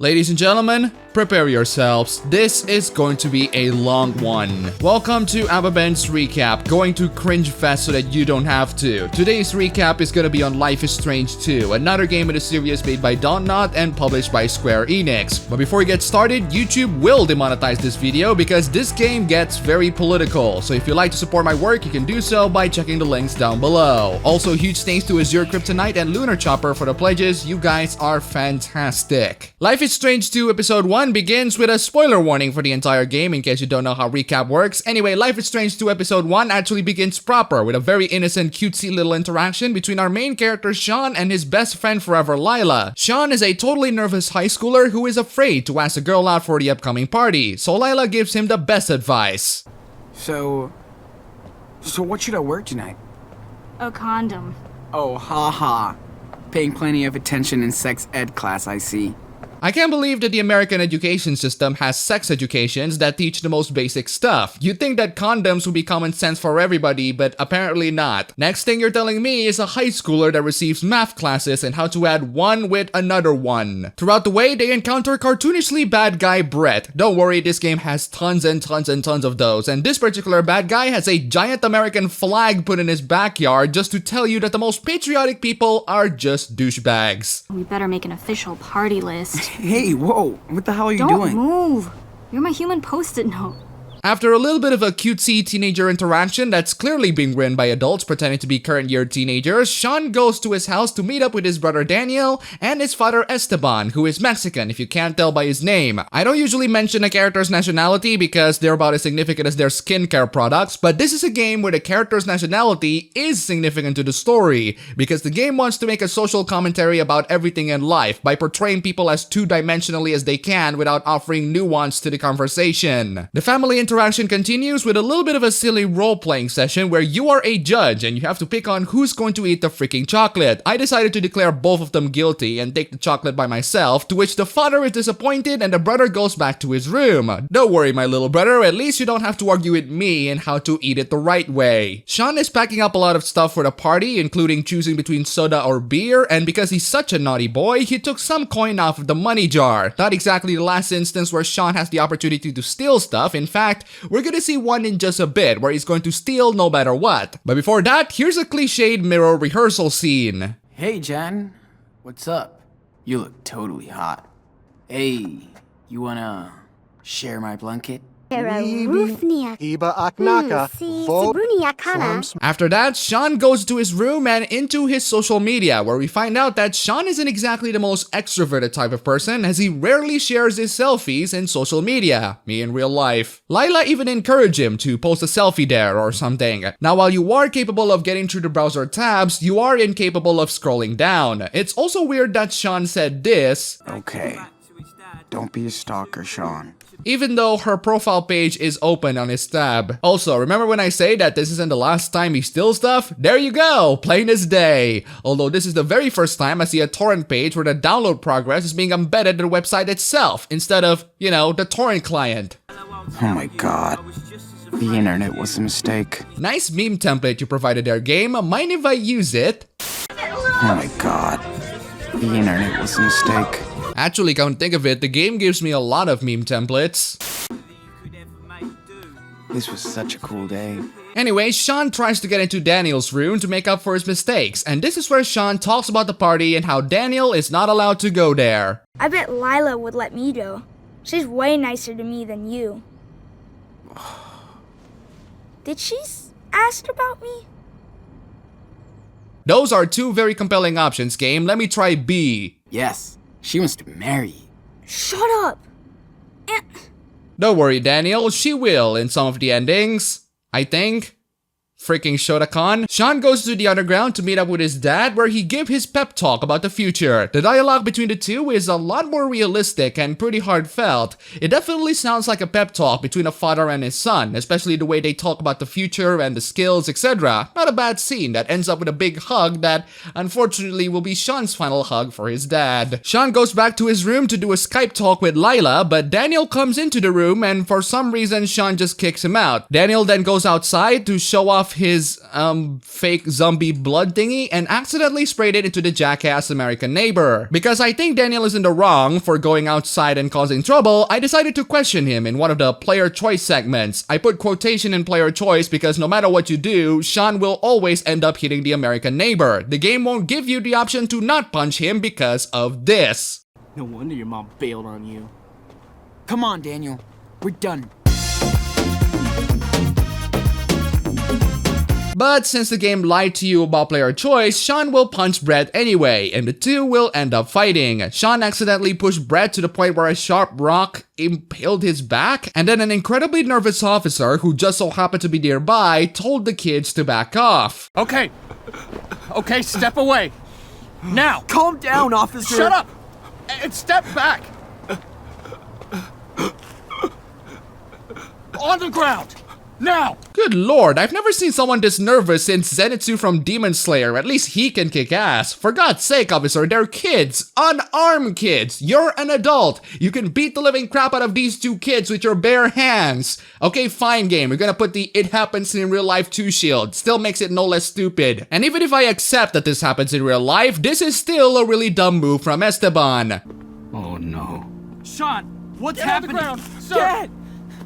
Ladies and gentlemen, prepare yourselves. This is going to be a long one. Welcome to appabend's recap, going to cringe fest so that you don't have to. Today's recap is going to be on Life is Strange 2, another game in the series made by Dontnod and published by Square Enix. But before we get started, YouTube will demonetize this video because this game gets very political. So if you'd like to support my work, you can do so by checking the links down below. Also, huge thanks to Azure Kryptonite and Lunar Chopper for the pledges. You guys are fantastic. Life is Strange 2 Episode 1 begins with a spoiler warning for the entire game in case you don't know how recap works. Anyway, Life is Strange 2 Episode 1 actually begins proper with a very innocent, cutesy little interaction between our main character Sean and his best friend forever, Lila. Sean is a totally nervous high schooler who is afraid to ask a girl out for the upcoming party, so Lila gives him the best advice. So what should I wear tonight? A condom. Oh, haha. Paying plenty of attention in sex ed class, I see. I can't believe that the American education system has sex educations that teach the most basic stuff. You'd think that condoms would be common sense for everybody, but apparently not. Next thing you're telling me is a high schooler that receives math classes and how to add one with another one. Throughout the way, they encounter cartoonishly bad guy Brett. Don't worry, this game has tons and tons and tons of those, and this particular bad guy has a giant American flag put in his backyard just to tell you that the most patriotic people are just douchebags. We better make an official party list. Hey, whoa, what the hell are you Don't doing? move. You're my human post-it note. After a little bit of a cutesy teenager interaction that's clearly being written by adults pretending to be current year teenagers, Sean goes to his house to meet up with his brother Daniel and his father Esteban, who is Mexican if you can't tell by his name. I don't usually mention a character's nationality because they're about as significant as their skincare products, but this is a game where the character's nationality is significant to the story, because the game wants to make a social commentary about everything in life by portraying people as two-dimensionally as they can without offering nuance to the conversation. The family interaction continues with a little bit of a silly role-playing session where you are a judge and you have to pick on who's going to eat the freaking chocolate. I decided to declare both of them guilty and take the chocolate by myself, to which the father is disappointed and the brother goes back to his room. Don't worry, my little brother, at least you don't have to argue with me and how to eat it the right way. Sean is packing up a lot of stuff for the party, including choosing between soda or beer, and because he's such a naughty boy, he took some coin off of the money jar. Not exactly the last instance where Sean has the opportunity to steal stuff. In fact, we're gonna see one in just a bit where he's going to steal no matter what. But before that, here's a cliched mirror rehearsal scene. Hey, Jen. What's up? You look totally hot. Hey, you wanna share my blanket? After that, Sean goes to his room and into his social media, where we find out that Sean isn't exactly the most extroverted type of person, as he rarely shares his selfies in social media, me in real life. Lila even encouraged him to post a selfie there or something. Now, while you are capable of getting through the browser tabs, you are incapable of scrolling down. It's also weird that Sean said this. Okay. Don't be a stalker, Sean. Even though her profile page is open on his tab. Also, remember when I say that this isn't the last time he steals stuff? There you go, plain as day. Although this is the very first time I see a torrent page where the download progress is being embedded in the website itself, instead of, you know, the torrent client. Oh my god. The internet was a mistake. Nice meme template you provided there, game. Mind if I use it? Oh my god. The internet was a mistake. Actually, come think of it, the game gives me a lot of meme templates. This was such a cool day. Anyway, Sean tries to get into Daniel's room to make up for his mistakes, and this is where Sean talks about the party and how Daniel is not allowed to go there. I bet Lila would let me go. She's way nicer to me than you. Did she ask about me? Those are two very compelling options, game. Let me try B. Yes, she wants to marry you. Shut up! Don't worry, Daniel, she will in some of the endings, I think. Freaking Shotokan. Sean goes to the underground to meet up with his dad, where he gives his pep talk about the future. The dialogue between the two is a lot more realistic and pretty heartfelt. It definitely sounds like a pep talk between a father and his son, especially the way they talk about the future and the skills, etc. Not a bad scene that ends up with a big hug that unfortunately will be Sean's final hug for his dad. Sean goes back to his room to do a Skype talk with Lila, but Daniel comes into the room and for some reason Sean just kicks him out. Daniel then goes outside to show off off his fake zombie blood thingy and accidentally sprayed it into the jackass American neighbor. Because I think Daniel is in the wrong for going outside and causing trouble, I decided to question him in one of the player choice segments. I put quotation in player choice because no matter what you do, Sean will always end up hitting the American neighbor. The game won't give you the option to not punch him because of this. No wonder your mom bailed on you. Come on, Daniel. We're done. But since the game lied to you about player choice, Sean will punch Brett anyway, and the two will end up fighting. Sean accidentally pushed Brett to the point where a sharp rock impaled his back, and then an incredibly nervous officer who just so happened to be nearby told the kids to back off. Okay, step away. Now! Calm down, officer! Shut up! And step back! On the ground! Now! Good lord, I've never seen someone this nervous since Zenitsu from Demon Slayer. At least he can kick ass. For God's sake, officer, they're kids. Unarmed kids. You're an adult. You can beat the living crap out of these two kids with your bare hands. Okay, fine game. We're gonna put the It Happens in Real Life 2 shield. Still makes it no less stupid. And even if I accept that this happens in real life, this is still a really dumb move from Esteban. Oh no. Sean, what's get happening? On the ground, sir. Dad!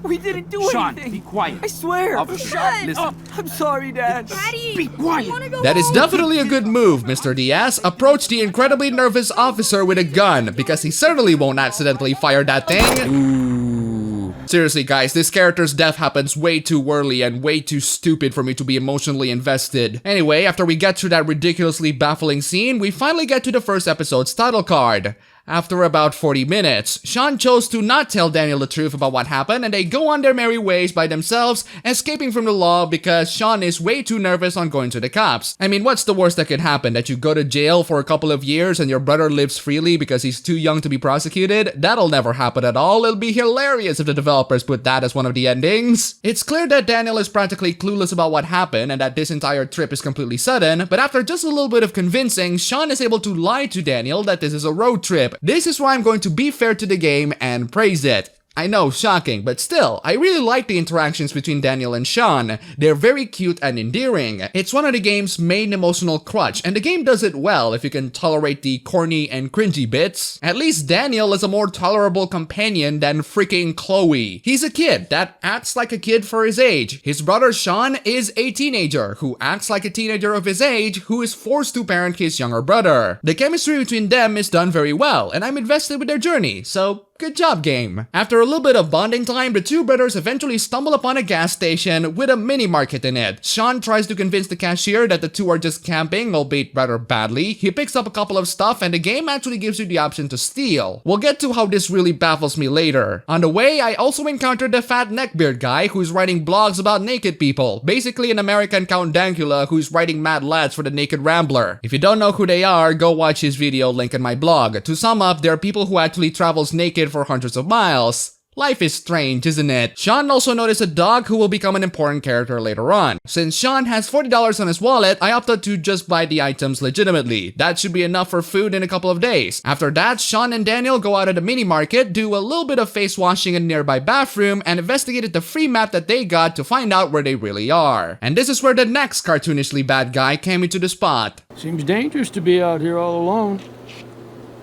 We didn't do Sean, anything! be quiet. I swear! Officer, Dad! listen. I'm sorry, Dad! Daddy! Be quiet. I wanna go That is home. definitely a good move, Mr. Diaz. Approach the incredibly nervous officer with a gun, because he certainly won't accidentally fire that thing. Ooh. Seriously, guys, this character's death happens way too early and way too stupid for me to be emotionally invested. Anyway, after we get through that ridiculously baffling scene, we finally get to the first episode's title card. After about 40 minutes, Sean chose to not tell Daniel the truth about what happened, and they go on their merry ways by themselves, escaping from the law because Sean is way too nervous on going to the cops. I mean, what's the worst that could happen? That you go to jail for a couple of years and your brother lives freely because he's too young to be prosecuted? That'll never happen at all. It'll be hilarious if the developers put that as one of the endings. It's clear that Daniel is practically clueless about what happened and that this entire trip is completely sudden, but after just a little bit of convincing, Sean is able to lie to Daniel that this is a road trip. This is why I'm going to be fair to the game and praise it. I know, shocking, but still, I really like the interactions between Daniel and Sean. They're very cute and endearing. It's one of the game's main emotional crutch, and the game does it well if you can tolerate the corny and cringy bits. At least Daniel is a more tolerable companion than freaking Chloe. He's a kid that acts like a kid for his age. His brother Sean is a teenager who acts like a teenager of his age who is forced to parent his younger brother. The chemistry between them is done very well, and I'm invested with their journey, so good job, game. After a little bit of bonding time, the two brothers eventually stumble upon a gas station with a mini market in it. Sean tries to convince the cashier that the two are just camping, albeit rather badly. He picks up a couple of stuff and the game actually gives you the option to steal. We'll get to how this really baffles me later. On the way, I also encountered the fat neckbeard guy who's writing blogs about naked people. Basically an American Count Dankula who's writing mad lads for the Naked Rambler. If you don't know who they are, go watch his video link in my blog. To sum up, there are people who actually travels naked for hundreds of miles. Life is strange, isn't it? Sean also noticed a dog who will become an important character later on. Since Sean has $40 on his wallet, I opted to just buy the items legitimately. That should be enough for food in a couple of days. After that, Sean and Daniel go out of the mini market, do a little bit of face washing in a nearby bathroom, and investigated the free map that they got to find out where they really are. And this is where the next cartoonishly bad guy came into the spot. Seems dangerous to be out here all alone.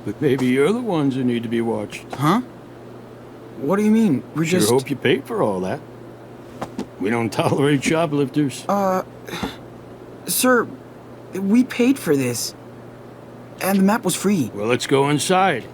But maybe you're the ones who need to be watched. Huh? What do you mean? We're Sure just... hope you paid for all that. We don't tolerate shoplifters. Sir, we paid for this. And the map was free. Well, let's go inside.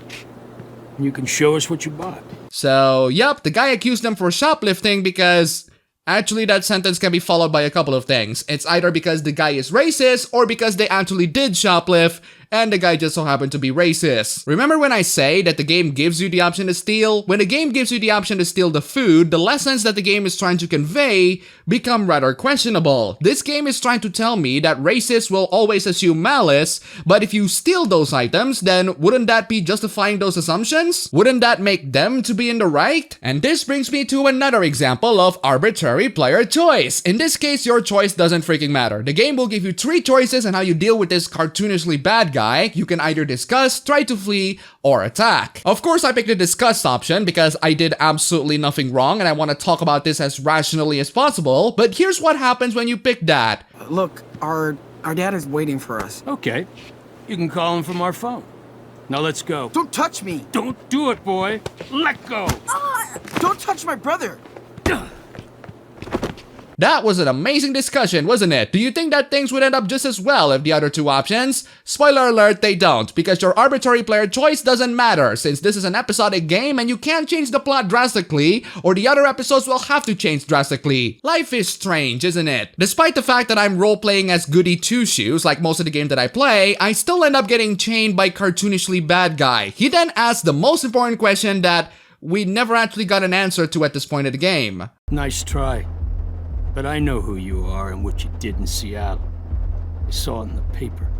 You can show us what you bought. So, yep, the guy accused them for shoplifting because... Actually, that sentence can be followed by a couple of things. It's either because the guy is racist or because they actually did shoplift and the guy just so happened to be racist. Remember when I say that the game gives you the option to steal? When the game gives you the option to steal the food, the lessons that the game is trying to convey become rather questionable. This game is trying to tell me that racists will always assume malice, but if you steal those items, then wouldn't that be justifying those assumptions? Wouldn't that make them to be in the right? And this brings me to another example of arbitrary player choice. In this case, your choice doesn't freaking matter. The game will give you 3 choices on how you deal with this cartoonishly bad guy, guy, you can either discuss, try to flee, or attack. Of course, I picked the discuss option because I did absolutely nothing wrong and I want to talk about this as rationally as possible, but here's what happens when you pick that. Look, our dad is waiting for us. Okay. You can call him from our phone. Now let's go. Don't touch me! Don't do it, boy. Let go. Don't touch my brother! That was an amazing discussion, wasn't it? Do you think that things would end up just as well if the other two options? Spoiler alert, they don't, because your arbitrary player choice doesn't matter, since this is an episodic game and you can't change the plot drastically, or the other episodes will have to change drastically. Life is strange, isn't it? Despite the fact that I'm role-playing as Goody Two-Shoes, like most of the games that I play, I still end up getting chained by cartoonishly bad guy. He then asks the most important question that we never actually got an answer to at this point of the game. Nice try. But I know who you are and what you did in Seattle. I saw it in the paper.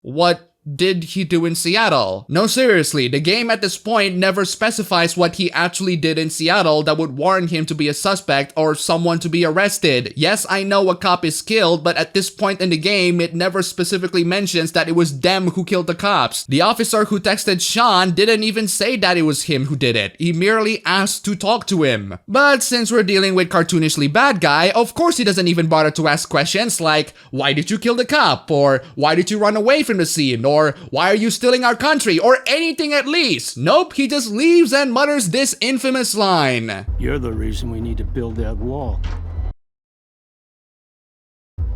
What did he do in Seattle? No, seriously, the game at this point never specifies what he actually did in Seattle that would warrant him to be a suspect or someone to be arrested. Yes, I know a cop is killed, but at this point in the game, it never specifically mentions that it was them who killed the cops. The officer who texted Sean didn't even say that it was him who did it. He merely asked to talk to him. But since we're dealing with cartoonishly bad guy, of course he doesn't even bother to ask questions like, why did you kill the cop? Or why did you run away from the scene? Or why are you stealing our country? Or anything at least. Nope, he just leaves and mutters this infamous line. You're the reason we need to build that wall.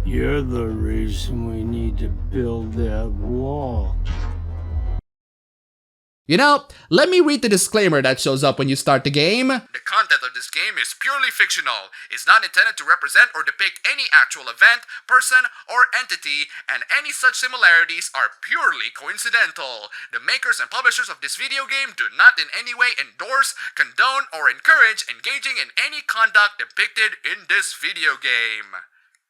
You're the reason we need to build that wall. You know, let me read the disclaimer that shows up when you start the game. The content of this game is purely fictional, is not intended to represent or depict any actual event, person, or entity, and any such similarities are purely coincidental. The makers and publishers of this video game do not in any way endorse, condone, or encourage engaging in any conduct depicted in this video game.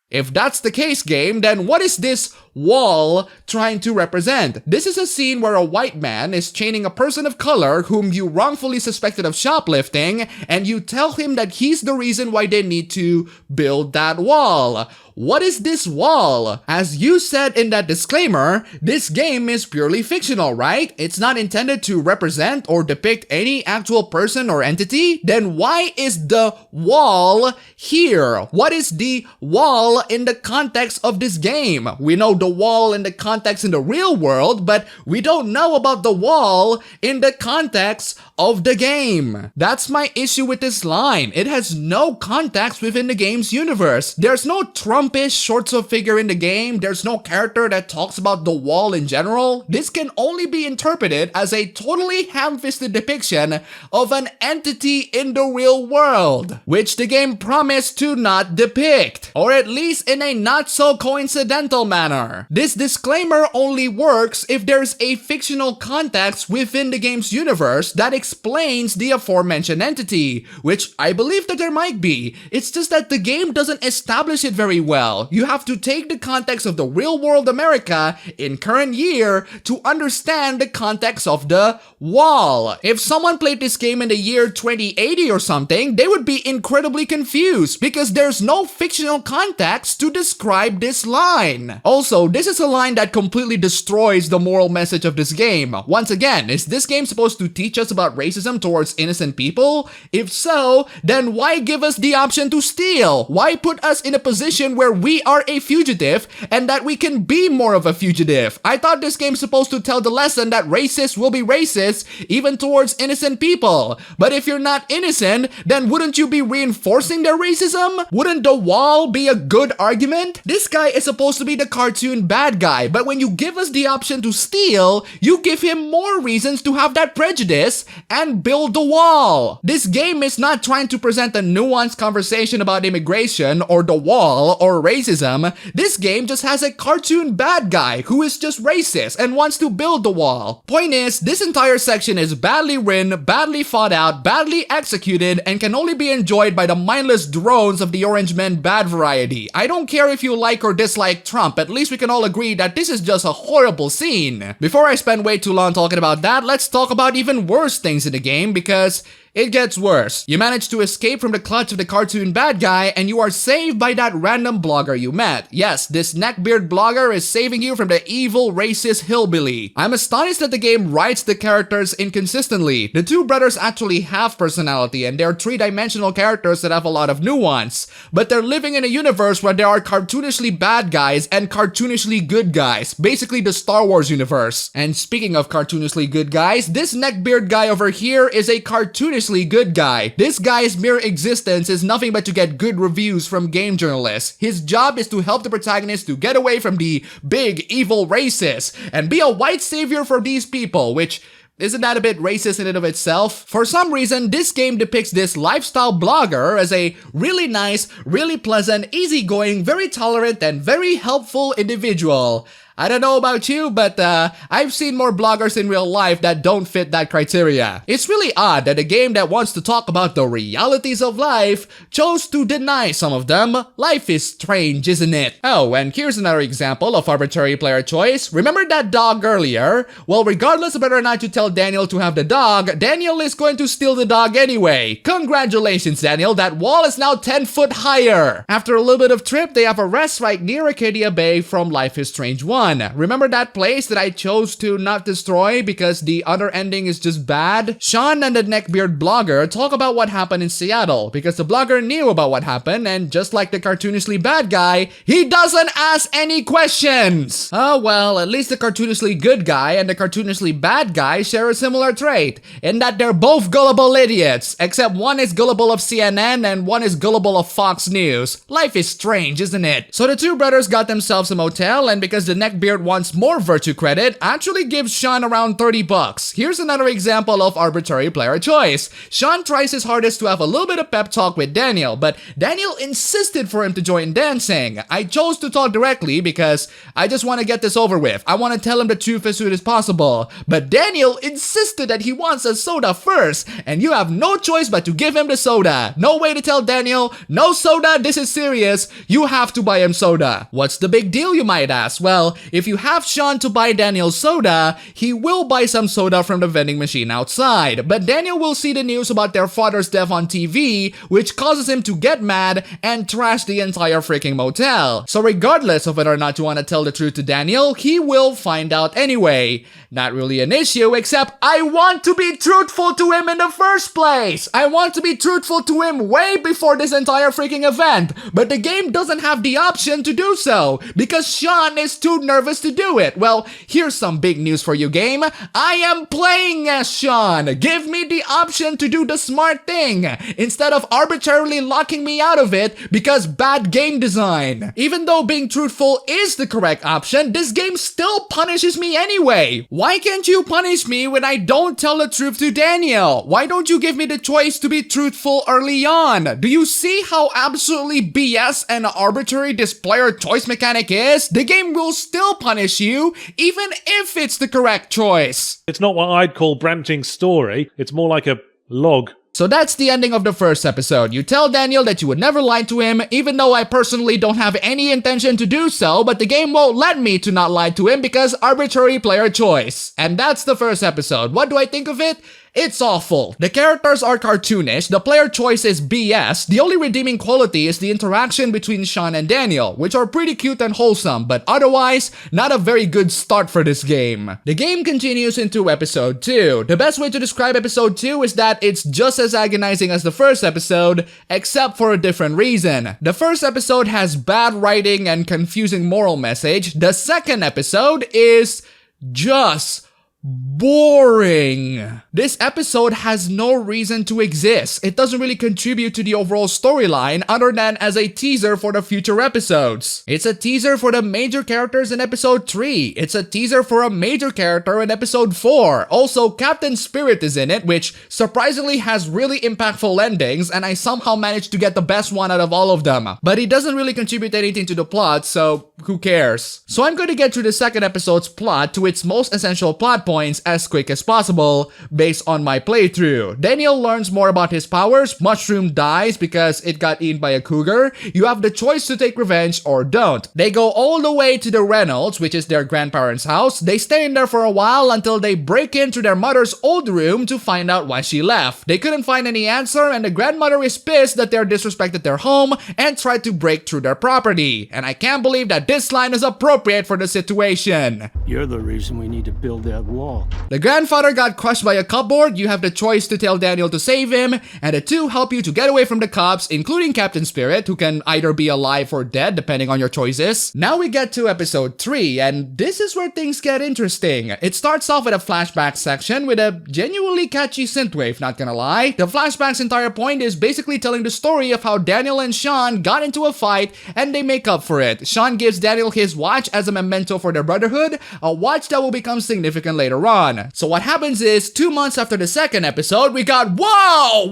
If that's the case, game, then what is this wall trying to represent? This is a scene where a white man is chaining a person of color whom you wrongfully suspected of shoplifting, and you tell him that he's the reason why they need to build that wall. What is this wall? As you said in that disclaimer, this game is purely fictional, right? It's not intended to represent or depict any actual person or entity? Then why is the wall here? What is the wall in the context of this game? We know the wall in the context in the real world, but we don't know about the wall in the context of the game. That's my issue with this line. It has no context within the game's universe. There's no Trumpish short-so figure in the game. There's no character that talks about the wall in general. This can only be interpreted as a totally ham-fisted depiction of an entity in the real world, which the game promised to not depict, or at least in a not-so-coincidental manner. This disclaimer only works if there's a fictional context within the game's universe that explains the aforementioned entity, which I believe that there might be. It's just that the game doesn't establish it very well. You have to take the context of the real world America in current year to understand the context of the wall. If someone played this game in the year 2080 or something, they would be incredibly confused because there's no fictional context to describe this line. Also, this is a line that completely destroys the moral message of this game. Once again, is this game supposed to teach us about racism towards innocent people? If so, then why give us the option to steal? Why put us in a position where we are a fugitive and that we can be more of a fugitive? I thought this game's supposed to tell the lesson that racists will be racist even towards innocent people. But if you're not innocent, then wouldn't you be reinforcing their racism? Wouldn't the wall be a good argument? This guy is supposed to be the cartoon bad guy, but when you give us the option to steal, you give him more reasons to have that prejudice and build the wall. This game is not trying to present a nuanced conversation about immigration or the wall or racism. This game just has a cartoon bad guy who is just racist and wants to build the wall. Point is, this entire section is badly written, badly thought out, badly executed, and can only be enjoyed by the mindless drones of the Orange Men bad variety. I don't care if you like or dislike Trump, at least we can all agree that this is just a horrible scene. Before I spend way too long talking about that, let's talk about even worse things in the game, because It gets worse. You manage to escape from the clutch of the cartoon bad guy, and you are saved by that random blogger you met. Yes, this neckbeard blogger is saving you from the evil, racist hillbilly. I'm astonished that the game writes the characters inconsistently. The two brothers actually have personality, and they're three-dimensional characters that have a lot of nuance. But they're living in a universe where there are cartoonishly bad guys and cartoonishly good guys. Basically the Star Wars universe. And speaking of cartoonishly good guys, this neckbeard guy over here is a cartoonishly good guy. This guy's mere existence is nothing but to get good reviews from game journalists. His job is to help the protagonist to get away from the big evil racists and be a white savior for these people, which isn't that a bit racist in and of itself? For some reason, this game depicts this lifestyle blogger as a really nice, really pleasant, easygoing, very tolerant, and very helpful individual. I don't know about you, but I've seen more bloggers in real life that don't fit that criteria. It's really odd that a game that wants to talk about the realities of life chose to deny some of them. Life is strange, isn't it? Oh, and here's another example of arbitrary player choice. Remember that dog earlier? Well, regardless of whether or not you tell Daniel to have the dog, Daniel is going to steal the dog anyway. Congratulations, Daniel, that wall is now 10 foot higher. After a little bit of trip, they have a rest right near Arcadia Bay from Life is Strange 1. Remember that place that I chose to not destroy because the other ending is just bad? Sean and the neckbeard blogger talk about what happened in Seattle because the blogger knew about what happened, and just like the cartoonishly bad guy, he doesn't ask any questions! Oh well, at least the cartoonishly good guy and the cartoonishly bad guy share a similar trait, in that they're both gullible idiots, except one is gullible of CNN and one is gullible of Fox News. Life is strange, isn't it? So the two brothers got themselves a motel, and because the neckbeard wants more virtue credit, actually gives Sean around 30 bucks. Here's another example of arbitrary player choice. Sean tries his hardest to have a little bit of pep talk with Daniel, but Daniel insisted for him to join dancing. I chose to talk directly because I just want to get this over with. I want to tell him the truth as soon as possible. But Daniel insisted that he wants a soda first, and you have no choice but to give him the soda. No way to tell Daniel, no soda, this is serious. You have to buy him soda. What's the big deal, you might ask? Well, if you have Sean to buy Daniel soda, he will buy some soda from the vending machine outside. But Daniel will see the news about their father's death on TV, which causes him to get mad and trash the entire freaking motel. So regardless of whether or not you want to tell the truth to Daniel, he will find out anyway. Not really an issue, except I want to be truthful to him in the first place. I want to be truthful to him way before this entire freaking event, but the game doesn't have the option to do so because Sean is too nervous to do it. Well, here's some big news for you, game. I am playing as Sean. Give me the option to do the smart thing instead of arbitrarily locking me out of it because bad game design. Even though being truthful is the correct option, this game still punishes me anyway. Why can't you punish me when I don't tell the truth to Daniel? Why don't you give me the choice to be truthful early on? Do you see how absolutely BS and arbitrary this player choice mechanic is? The game will still punish you, even if it's the correct choice. It's not what I'd call Brampton's story. It's more like a log. So that's the ending of the first episode. You tell Daniel that you would never lie to him, even though I personally don't have any intention to do so, but the game won't let me to not lie to him because arbitrary player choice. And that's the first episode. What do I think of it? It's awful. The characters are cartoonish, the player choice is BS, the only redeeming quality is the interaction between Sean and Daniel, which are pretty cute and wholesome, but otherwise, not a very good start for this game. The game continues into episode 2. The best way to describe episode 2 is that it's just as agonizing as the first episode, except for a different reason. The first episode has bad writing and confusing moral message. The second episode is just boring. This episode has no reason to exist. It doesn't really contribute to the overall storyline other than as a teaser for the future episodes. It's a teaser for the major characters in episode 3. It's a teaser for a major character in episode 4. Also, Captain Spirit is in it, which surprisingly has really impactful endings, and I somehow managed to get the best one out of all of them. But he doesn't really contribute anything to the plot, so who cares? So I'm going to get through the second episode's plot to its most essential plot points as quick as possible based on my playthrough. Daniel learns more about his powers, Mushroom dies because it got eaten by a cougar. You have the choice to take revenge or don't. They go all the way to the Reynolds, which is their grandparents' house. They stay in there for a while until they break into their mother's old room to find out why she left. They couldn't find any answer, and the grandmother is pissed that they're disrespected their home and tried to break through their property. And I can't believe that this line is appropriate for the situation. You're the reason we need to build that wall. The grandfather got crushed by a cupboard. You have the choice to tell Daniel to save him, and the two help you to get away from the cops, including Captain Spirit, who can either be alive or dead depending on your choices. Now we get to episode 3, and this is where things get interesting. It starts off with a flashback section with a genuinely catchy synthwave, not gonna lie. The flashback's entire point is basically telling the story of how Daniel and Sean got into a fight and they make up for it. Sean gives Daniel his watch as a memento for their brotherhood, a watch that will become significant later on. So what happens is, 2 months after the second episode, we got whoa,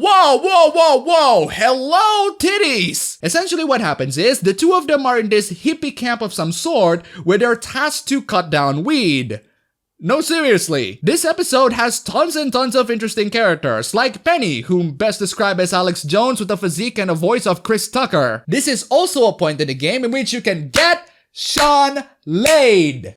hello titties! Essentially what happens is, the two of them are in this hippie camp of some sort where they're tasked to cut down weed. No, seriously. This episode has tons and tons of interesting characters, like Penny, whom best described as Alex Jones with a physique and a voice of Chris Tucker. This is also a point in the game in which you can get Sean laid.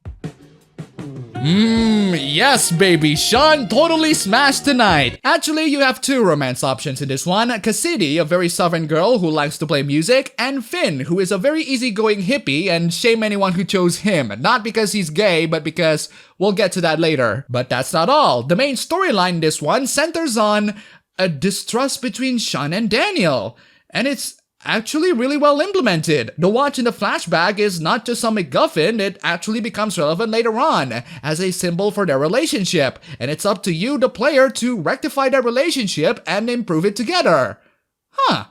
Yes baby, Sean totally smashed tonight. Actually, you have 2 romance options in this one. Cassidy, a very southern girl who likes to play music, and Finn, who is a very easygoing hippie, and shame anyone who chose him. Not because he's gay, but because we'll get to that later. But that's not all. The main storyline in this one centers on a distrust between Sean and Daniel. And it's actually really well implemented. The watch in the flashback is not just some MacGuffin, it actually becomes relevant later on as a symbol for their relationship, and it's up to you, the player, to rectify their relationship and improve it together. Huh.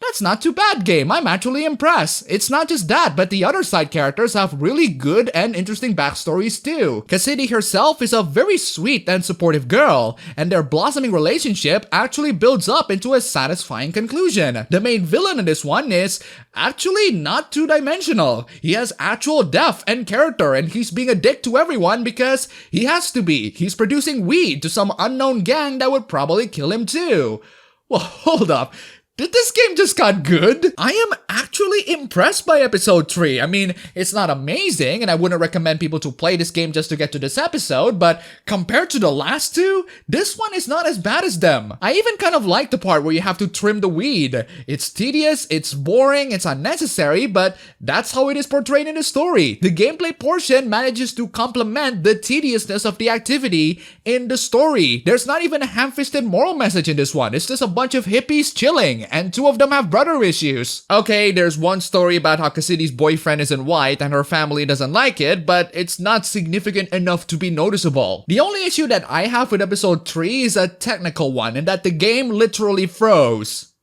That's not too bad, game. I'm actually impressed. It's not just that, but the other side characters have really good and interesting backstories too. Cassidy herself is a very sweet and supportive girl, and their blossoming relationship actually builds up into a satisfying conclusion. The main villain in this one is actually not two-dimensional. He has actual depth and character, and he's being a dick to everyone because he has to be. He's producing weed to some unknown gang that would probably kill him too. Well, hold up. Did this game just got good? I am actually impressed by episode 3. I mean, it's not amazing, and I wouldn't recommend people to play this game just to get to this episode, but compared to the last 2, this one is not as bad as them. I even kind of like the part where you have to trim the weed. It's tedious, it's boring, it's unnecessary, but that's how it is portrayed in the story. The gameplay portion manages to complement the tediousness of the activity in the story. There's not even a ham-fisted moral message in this one. It's just a bunch of hippies chilling, and 2 of them have brother issues. Okay, there's one story about how Cassidy's boyfriend isn't white and her family doesn't like it, but it's not significant enough to be noticeable. The only issue that I have with episode 3 is a technical one, in that the game literally froze.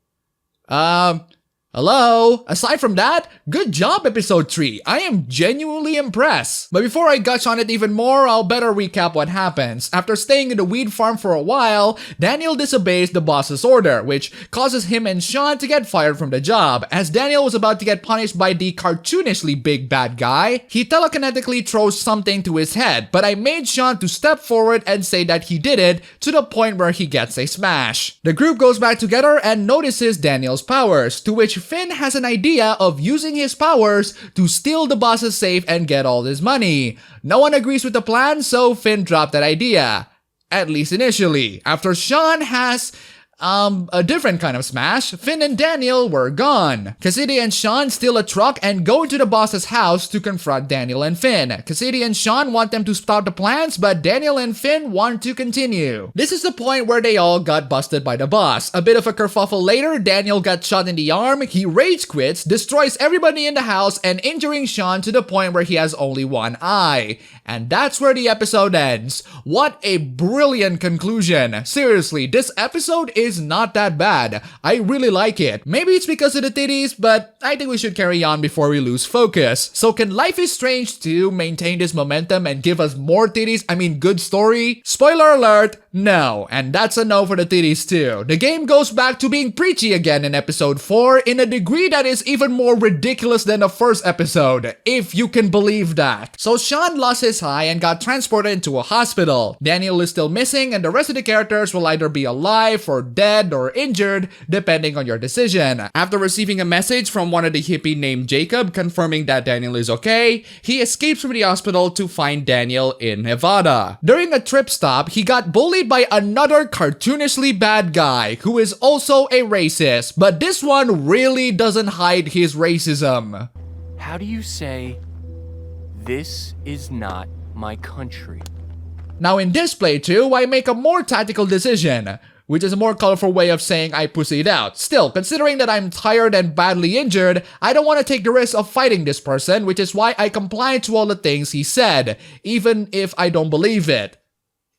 Hello? Aside from that, good job episode 3. I am genuinely impressed. But before I gush on it even more, I'll better recap what happens. After staying in the weed farm for a while, Daniel disobeys the boss's order, which causes him and Sean to get fired from the job. As Daniel was about to get punished by the cartoonishly big bad guy, he telekinetically throws something to his head, but I made Sean to step forward and say that he did it, to the point where he gets a smash. The group goes back together and notices Daniel's powers, to which Finn has an idea of using his powers to steal the boss's safe and get all his money. No one agrees with the plan, so Finn dropped that idea. At least initially. After Sean has a different kind of smash, Finn and Daniel were gone. Cassidy and Sean steal a truck and go to the boss's house to confront Daniel and Finn. Cassidy and Sean want them to stop the plans, but Daniel and Finn want to continue. This is the point where they all got busted by the boss. A bit of a kerfuffle later, Daniel got shot in the arm, he rage quits, destroys everybody in the house, and injuring Sean to the point where he has only one eye. And that's where the episode ends. What a brilliant conclusion. Seriously, this episode is not that bad. I really like it. Maybe it's because of the titties, but I think we should carry on before we lose focus. So can Life is Strange 2 maintain this momentum and give us more titties? I mean, good story? Spoiler alert, No, and that's a no for the titties too. The game goes back to being preachy again in episode 4 in a degree that is even more ridiculous than the first episode, if you can believe that. So Sean lost his eye and got transported into a hospital. Daniel is still missing and the rest of the characters will either be alive or dead or injured depending on your decision. After receiving a message from one of the hippie named Jacob confirming that Daniel is okay, he escapes from the hospital to find Daniel in Nevada. During a trip stop, he got bullied by another cartoonishly bad guy who is also a racist, but this one really doesn't hide his racism. How do you say, "This is not my country"? Now in this playthrough, I make a more tactical decision, which is a more colorful way of saying I pussied out. Still, considering that I'm tired and badly injured, I don't want to take the risk of fighting this person, which is why I complied to all the things he said, even if I don't believe it.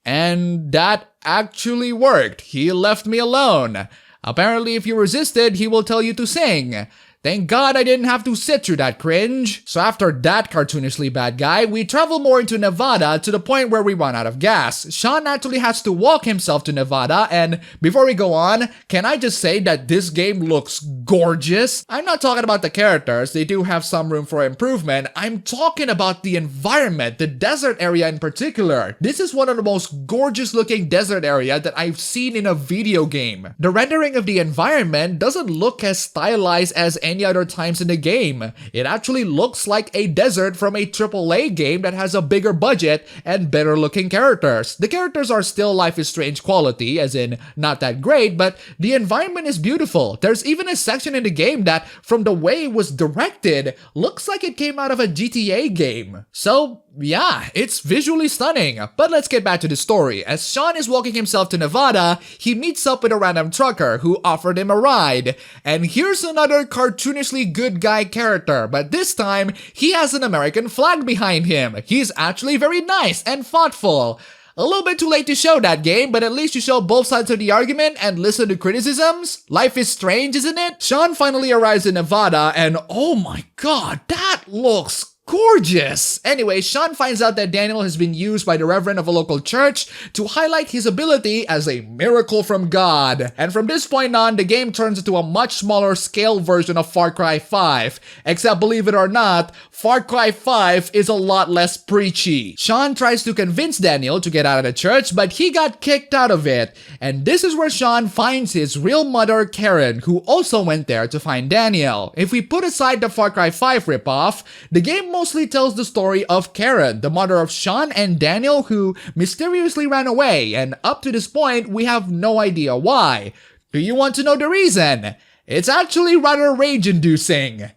And that actually worked. He left me alone. Apparently, if you resisted, he will tell you to sing. Thank God I didn't have to sit through that cringe. So after that cartoonishly bad guy, we travel more into Nevada to the point where we run out of gas. Sean actually has to walk himself to Nevada, and before we go on, can I just say that this game looks gorgeous? I'm not talking about the characters, they do have some room for improvement. I'm talking about the environment, the desert area in particular. This is one of the most gorgeous looking desert area that I've seen in a video game. The rendering of the environment doesn't look as stylized as any other times in the game. It actually looks like a desert from a AAA game that has a bigger budget and better looking characters. The characters are still Life is Strange quality, as in not that great, but the environment is beautiful. There's even a section in the game that, from the way it was directed, looks like it came out of a GTA game. So yeah, it's visually stunning. But let's get back to the story. As Sean is walking himself to Nevada, he meets up with a random trucker who offered him a ride. And here's another cartoonishly good guy character, but this time, he has an American flag behind him. He's actually very nice and thoughtful. A little bit too late to show that game, but at least you show both sides of the argument and listen to criticisms. Life is strange, isn't it? Sean finally arrives in Nevada and oh my god, that looks gorgeous! Anyway, Sean finds out that Daniel has been used by the reverend of a local church to highlight his ability as a miracle from God. And from this point on, the game turns into a much smaller scale version of Far Cry 5. Except, believe it or not, Far Cry 5 is a lot less preachy. Sean tries to convince Daniel to get out of the church, but he got kicked out of it. And this is where Sean finds his real mother, Karen, who also went there to find Daniel. If we put aside the Far Cry 5 ripoff, the game mostly tells the story of Karen, the mother of Sean and Daniel, who mysteriously ran away, and up to this point, we have no idea why. Do you want to know the reason? It's actually rather rage-inducing.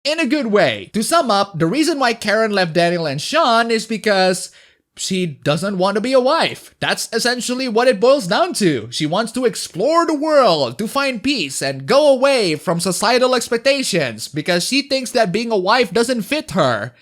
In a good way. To sum up, the reason why Karen left Daniel and Sean is because she doesn't want to be a wife. That's essentially what it boils down to. She wants to explore the world, to find peace, and go away from societal expectations because she thinks that being a wife doesn't fit her.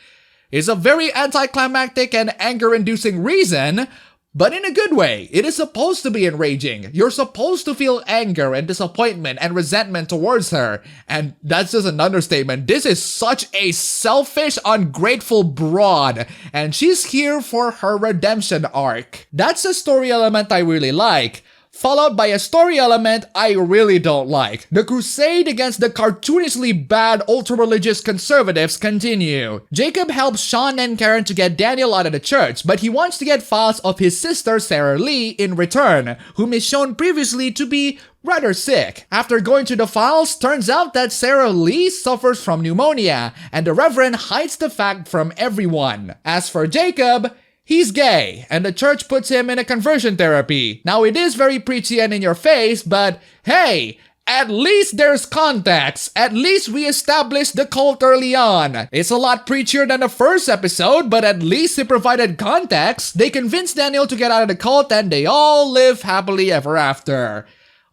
It's a very anticlimactic and anger-inducing reason, but in a good way. It is supposed to be enraging. You're supposed to feel anger and disappointment and resentment towards her. And that's just an understatement. This is such a selfish, ungrateful broad. And she's here for her redemption arc. That's a story element I really like, followed by a story element I really don't like. The crusade against the cartoonishly bad ultra-religious conservatives continue. Jacob helps Sean and Karen to get Daniel out of the church, but he wants to get files of his sister Sarah Lee in return, whom is shown previously to be rather sick. After going through the files, turns out that Sarah Lee suffers from pneumonia, and the Reverend hides the fact from everyone. As for Jacob, he's gay, and the church puts him in a conversion therapy. Now it is very preachy and in your face, but hey, at least there's context. At least we established the cult early on. It's a lot preachier than the first episode, but at least it provided context. They convinced Daniel to get out of the cult and they all live happily ever after.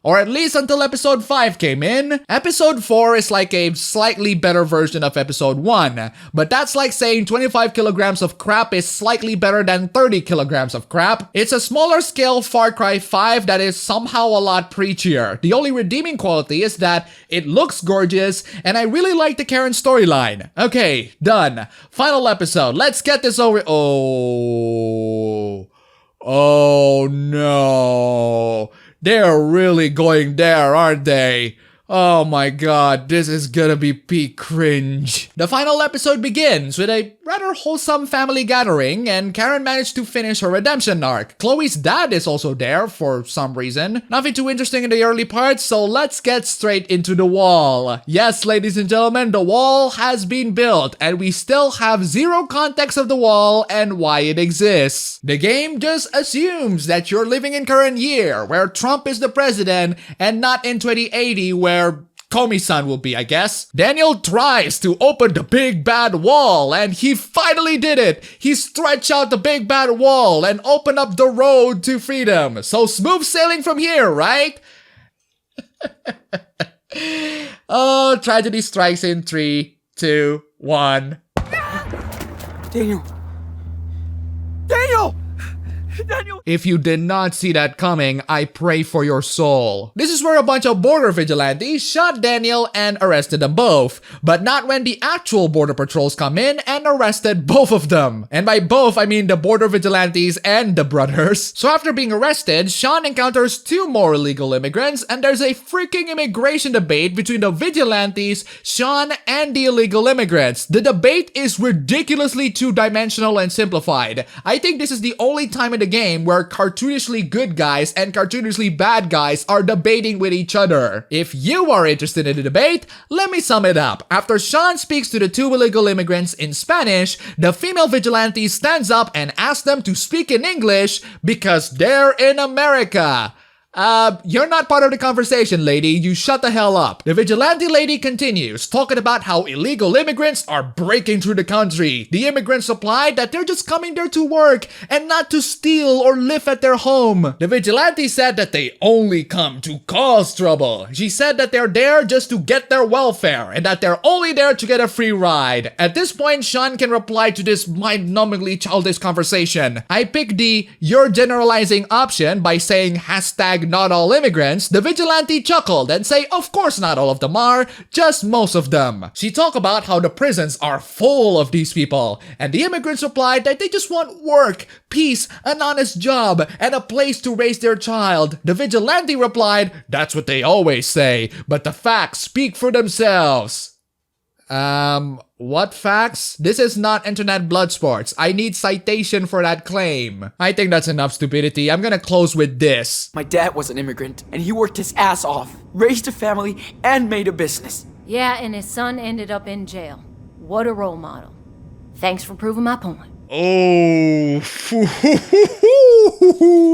Or at least until episode 5 came in. Episode 4 is like a slightly better version of episode 1. But that's like saying 25 kilograms of crap is slightly better than 30 kilograms of crap. It's a smaller scale Far Cry 5 that is somehow a lot preachier. The only redeeming quality is that it looks gorgeous, and I really like the Karen storyline. Okay, done. Final episode. Let's get this over. Oh no. They're really going there, aren't they? Oh my god, this is gonna be peak cringe. The final episode begins with a rather wholesome family gathering, and Karen managed to finish her redemption arc. Chloe's dad is also there for some reason. Nothing too interesting in the early parts, so let's get straight into the wall. Yes, ladies and gentlemen, the wall has been built, and we still have zero context of the wall and why it exists. The game just assumes that you're living in current year, where Trump is the president, and not in 2080, where Komi-san will be, I guess. Daniel tries to open the big bad wall, and he finally did it. He stretched out the big bad wall and opened up the road to freedom. So smooth sailing from here, right? Oh, tragedy strikes in 3, 2, 1. Daniel! Daniel! If you did not see that coming, I pray for your soul. This is where a bunch of border vigilantes shot Daniel and arrested them both, but not when the actual border patrols come in and arrested both of them. And by both, I mean the border vigilantes and the brothers. So after being arrested, Sean encounters 2 more illegal immigrants, and there's a freaking immigration debate between the vigilantes, Sean, and the illegal immigrants. The debate is ridiculously two-dimensional and simplified. I think this is the only time in the game where cartoonishly good guys and cartoonishly bad guys are debating with each other. If you are interested in the debate, let me sum it up. After Sean speaks to the 2 illegal immigrants in Spanish, the female vigilante stands up and asks them to speak in English because they're in America. You're not part of the conversation, lady. You shut the hell up. The vigilante lady continues, talking about how illegal immigrants are breaking through the country. The immigrants replied that they're just coming there to work and not to steal or live at their home. The vigilante said that they only come to cause trouble. She said that they're there just to get their welfare and that they're only there to get a free ride. At this point, Sean can reply to this mind-numbingly childish conversation. I picked the "you're generalizing" option by saying hashtag not all immigrants. The vigilante chuckled and say, of course not all of them are, just most of them. She talked about how the prisons are full of these people, and the immigrants replied that they just want work, peace, an honest job, and a place to raise their child. The vigilante replied, that's what they always say, but the facts speak for themselves. What facts? This is not internet blood sports. I need citation for that claim. I think that's enough stupidity. I'm gonna close with this. My dad was an immigrant, and he worked his ass off, raised a family, and made a business. Yeah, and his son ended up in jail. What a role model. Thanks for proving my point. Oh,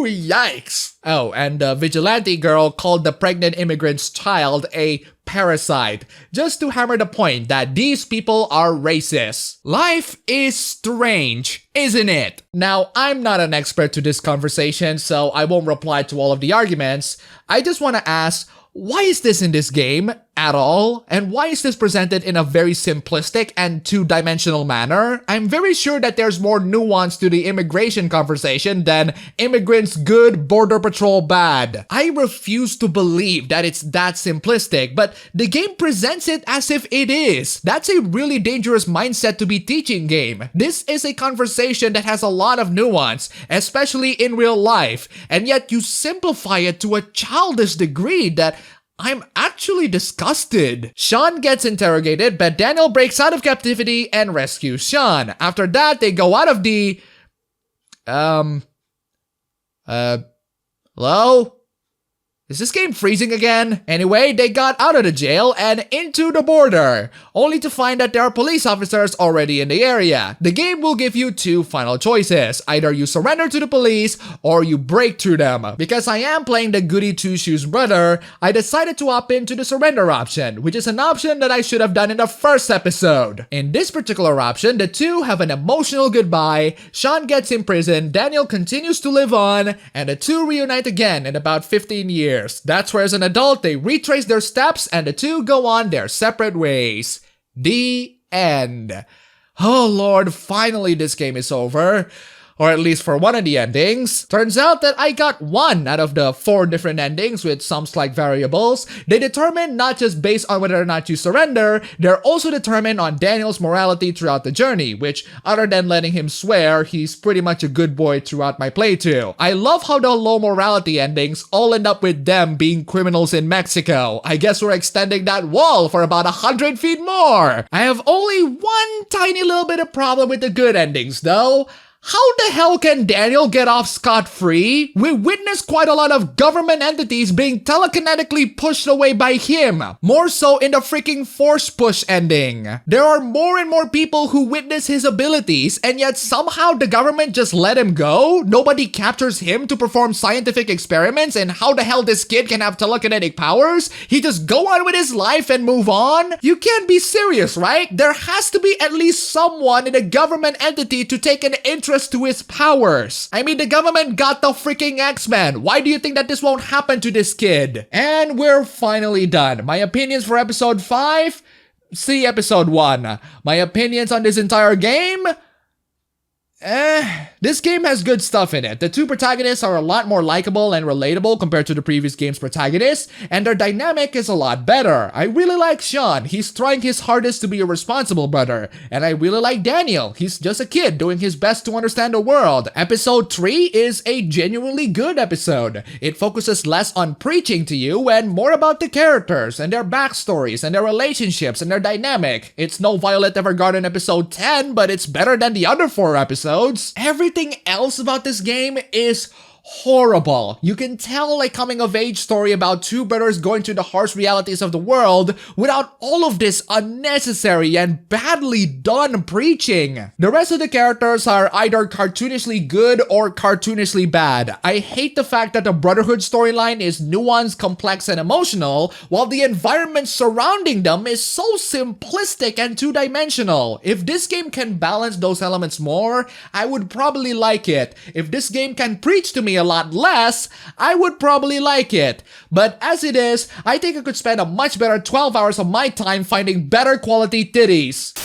yikes. Oh, and the vigilante girl called the pregnant immigrant's child a parasite, just to hammer the point that these people are racist. Life is strange, isn't it? Now, I'm not an expert to this conversation, so I won't reply to all of the arguments. I just want to ask, why is this in this game at all? And why is this presented in a very simplistic and two-dimensional manner? I'm very sure that there's more nuance to the immigration conversation than immigrants good, border patrol bad. I refuse to believe that it's that simplistic, but the game presents it as if it is. That's a really dangerous mindset to be teaching game. This is a conversation that has a lot of nuance, especially in real life, and yet you simplify it to a childish degree that I'm actually disgusted. Sean gets interrogated, but Daniel breaks out of captivity and rescues Sean. After that, they go out of the... Hello? Is this game freezing again? Anyway, they got out of the jail and into the border, only to find that there are police officers already in the area. The game will give you 2 final choices. Either you surrender to the police or you break through them. Because I am playing the goody two-shoes brother, I decided to opt into the surrender option, which is an option that I should have done in the first episode. In this particular option, the 2 have an emotional goodbye, Sean gets imprisoned, Daniel continues to live on, and the 2 reunite again in about 15 years. That's where as an adult they retrace their steps and the 2 go on their separate ways. The end. Oh lord, finally this game is over. or at least for one of the endings. Turns out that I got 1 out of the 4 different endings with some slight variables. They determine not just based on whether or not you surrender, they're also determined on Daniel's morality throughout the journey, which other than letting him swear, he's pretty much a good boy throughout my playthrough. I love how the low morality endings all end up with them being criminals in Mexico. I guess we're extending that wall for about 100 feet more. I have only one tiny little bit of problem with the good endings though. How the hell can Daniel get off scot-free? We witnessed quite a lot of government entities being telekinetically pushed away by him. More so in the freaking force push ending. There are more and more people who witness his abilities, and yet somehow the government just let him go? Nobody captures him to perform scientific experiments, and how the hell this kid can have telekinetic powers? He just go on with his life and move on? You can't be serious, right? There has to be at least someone in a government entity to take an interest to his powers. I mean, the government got the freaking X-Men. Why do you think that this won't happen to this kid? And we're finally done. My opinions for episode 5? See episode 1. My opinions on this entire game? This game has good stuff in it. The 2 protagonists are a lot more likable and relatable compared to the previous game's protagonists, and their dynamic is a lot better. I really like Sean. He's trying his hardest to be a responsible brother, and I really like Daniel. He's just a kid doing his best to understand the world. Episode 3 is a genuinely good episode. It focuses less on preaching to you and more about the characters and their backstories and their relationships and their dynamic. It's no Violet Evergarden episode 10, but it's better than the other 4 episodes. Everything else about this game is horrible. You can tell a coming-of-age story about 2 brothers going through the harsh realities of the world without all of this unnecessary and badly done preaching. The rest of the characters are either cartoonishly good or cartoonishly bad. I hate the fact that the Brotherhood storyline is nuanced, complex, and emotional, while the environment surrounding them is so simplistic and two-dimensional. If this game can balance those elements more, I would probably like it. If this game can preach to me a lot less, I would probably like it. But as it is, I think I could spend a much better 12 hours of my time finding better quality titties.